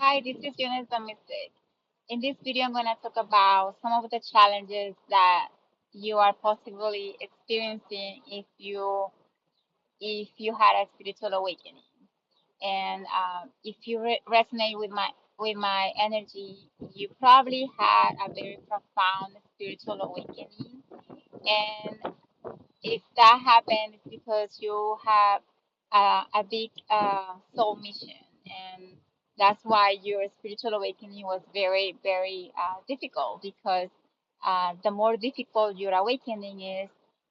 Hi, this is Eunice the Mystic. In this video, I'm going to talk about some of the challenges that you are possibly experiencing if you had a spiritual awakening. And if you resonate with my energy, you probably had a very profound spiritual awakening. And if that happened, it's because you have a big soul mission, and that's why your spiritual awakening was very, very difficult. Because the more difficult your awakening is,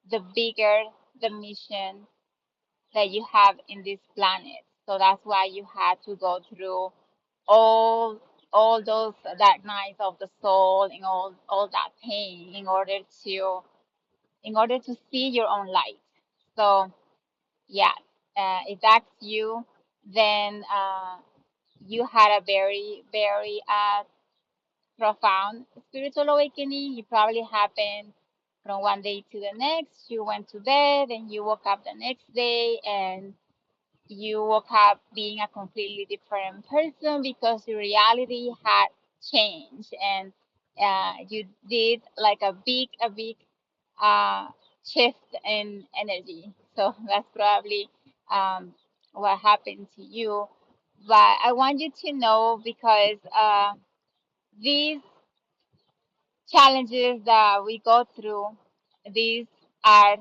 the bigger the mission that you have in this planet. So that's why you had to go through all all those dark nights of the soul and all that pain in order to see your own light. So, yeah, if that's you, then you had a very, very profound spiritual awakening. It probably happened from one day to the next. You went to bed and you woke up the next day, and you woke up being a completely different person because your reality had changed, and you did like a big uh, shift in energy. So that's probably what happened to you. But I want you to know, because these challenges that we go through, these are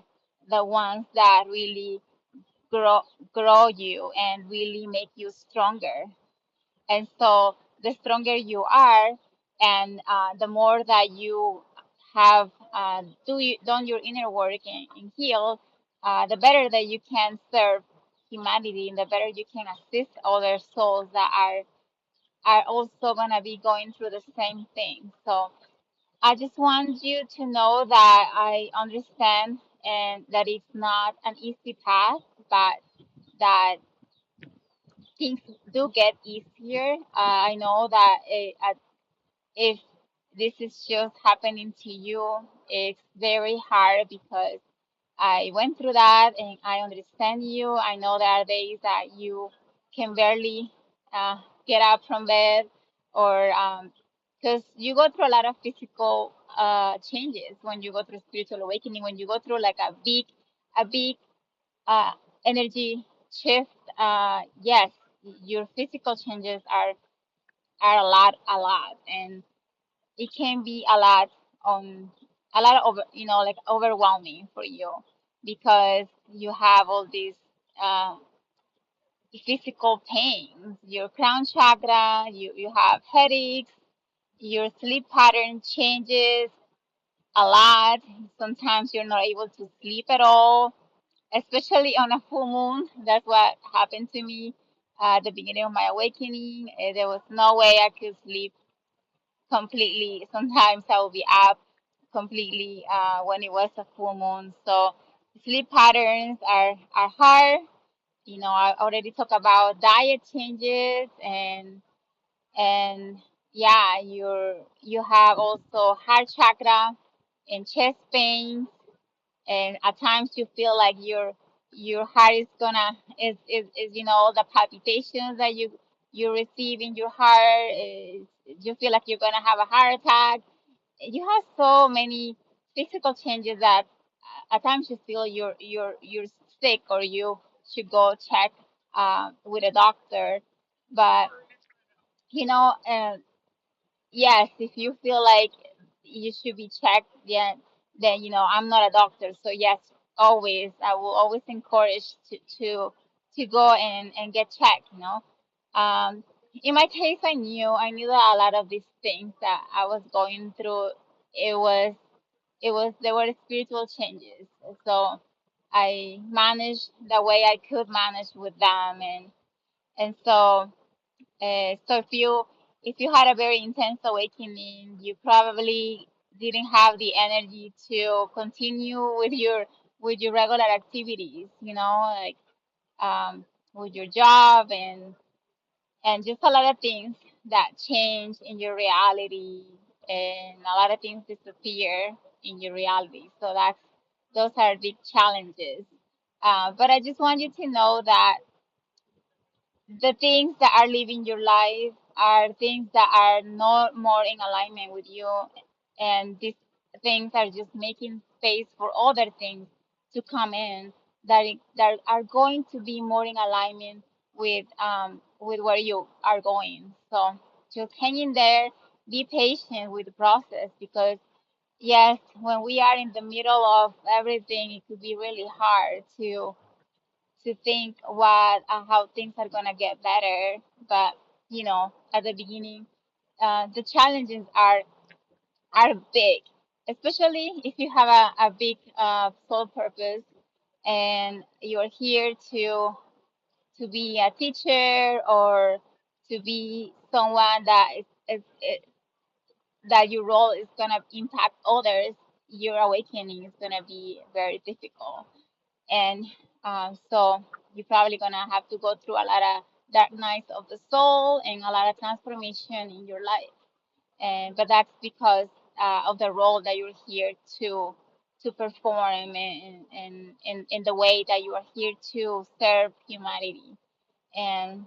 the ones that really grow grow you and really make you stronger. And so the stronger you are, and the more that you have done your inner work and heal, the better that you can serve humanity, and the better you can assist other souls that are also gonna be going through the same thing. So I just want you to know that I understand, and that it's not an easy path, but that things do get easier. I know that if this is just happening to you, it's very hard, because I went through that and I understand you. I know there are days that you can barely uh, get up from bed, or because you go through a lot of physical changes when you go through spiritual awakening, when you go through like a big uh, energy shift. Yes, your physical changes are a lot, and it can be um a lot of like overwhelming for you, because you have all these uh, physical pains, your crown chakra, you have headaches, your sleep pattern changes a lot. Sometimes you're not able to sleep at all, especially on a full moon. That's what happened to me at the beginning of my awakening. There was no way I could sleep completely. Sometimes I will be up completely when it was a full moon. So sleep patterns are hard. I already talked about diet changes, and yeah, you have also heart chakra and chest pains, and at times you feel like your heart is gonna is the palpitations that you receive in your heart is, you feel like you're gonna have a heart attack. You have so many physical changes that at times you feel you're sick, or you should go check with a doctor. But you know uh, yes, if you feel like you should be checked, then I'm not a doctor. So yes, always I will always encourage to go and get checked. In my case, I knew that a lot of these things that I was going through, it was there were spiritual changes. So I managed the way I could manage with them, and so if you had a very intense awakening, you probably didn't have the energy to continue with your regular activities, like um, with your job, and just a lot of things that change in your reality, and a lot of things disappear in your reality. So those are big challenges. But I just want you to know that the things that are living your life are things that are not more in alignment with you, and these things are just making space for other things to come in that are going to be more in alignment with where you are going. So just hang in there, be patient with the process, because yes, when we are in the middle of everything, it could be really hard to think what how things are gonna get better. But at the beginning, the challenges are big, especially if you have a big sole purpose and you're here to be a teacher or to be someone that that your role is gonna impact others. Your awakening is gonna be very difficult, and so you're probably gonna have to go through a lot of dark nights of the soul and a lot of transformation in your life. And but that's because of the role that you're here to perform, in the way that you are here to serve humanity. And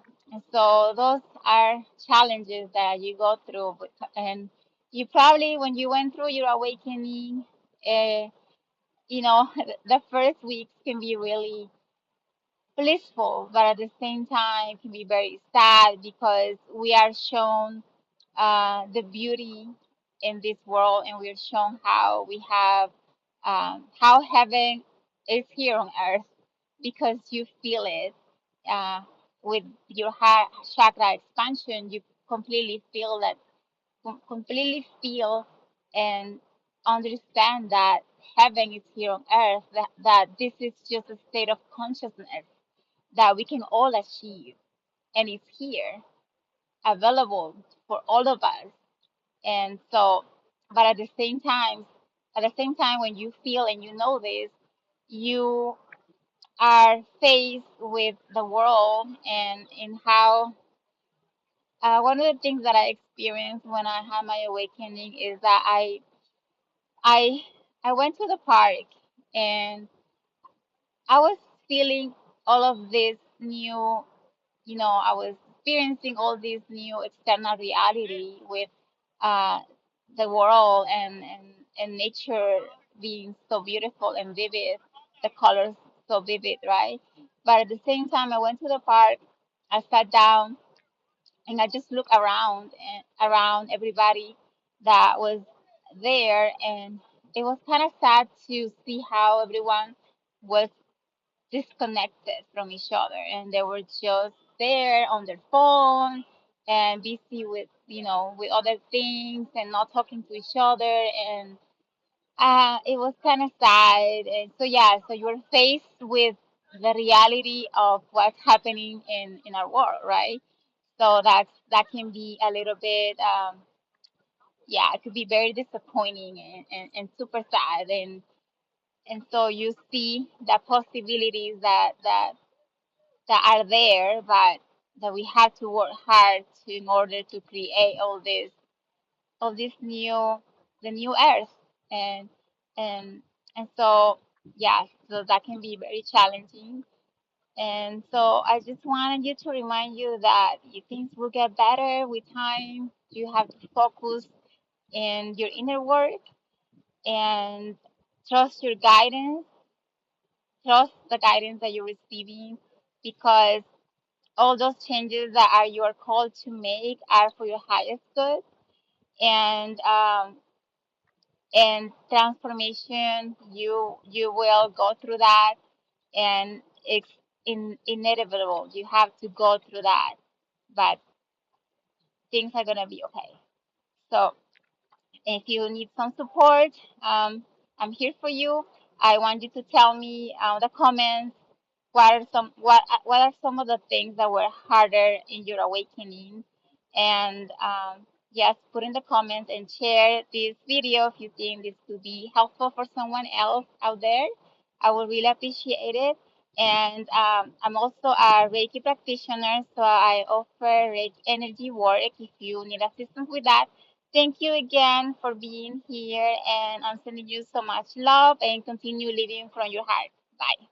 so those are challenges that you go through, and you probably, when you went through your awakening, uh, the first weeks can be really blissful, but at the same time can be very sad, because we are shown the beauty in this world, and we're shown how we have how heaven is here on earth, because you feel it uh, with your heart chakra expansion. You completely feel that, completely feel and understand that heaven is here on earth, that this is just a state of consciousness that we can all achieve, and it's here available for all of us. And so, but at the same time, when you feel and you know this, you are faced with the world, and in how one of the things that I experienced when I had my awakening is that I I went to the park, and I was feeling all of this new, I was experiencing all this new external reality with uh, the world, and nature being so beautiful and vivid, the colors so vivid, right? But at the same time, I went to the park, I sat down, and I just looked around and around everybody that was there, and it was kind of sad to see how everyone was disconnected from each other, and they were just there on their phone and busy with other things, and not talking to each other. And it was kind of sad. And so yeah, so you're faced with the reality of what's happening in our world, right? So that can be a little bit yeah, it could be very disappointing, and super sad. And so you see the possibilities that are there, but that we have to work hard in order to create all this new the new earth. And and and so yeah, so that can be very challenging. And so I just wanted you to remind you that things will get better with time. You have to focus in your inner work, and trust your guidance, trust the guidance that you're receiving, because all those changes that are you are called to make are for your highest good. And transformation, you will go through that, and it's inevitable. You have to go through that, but things are gonna be okay. So if you need some support, I'm here for you. I want you to tell me the comments, what are some of the things that were harder in your awakening. And yes, put in the comments and share this video if you think this could be helpful for someone else out there. I would really appreciate it. And I'm also a Reiki practitioner, so I offer Reiki energy work if you need assistance with that. Thank you again for being here, and I'm sending you so much love, and continue living from your heart. Bye.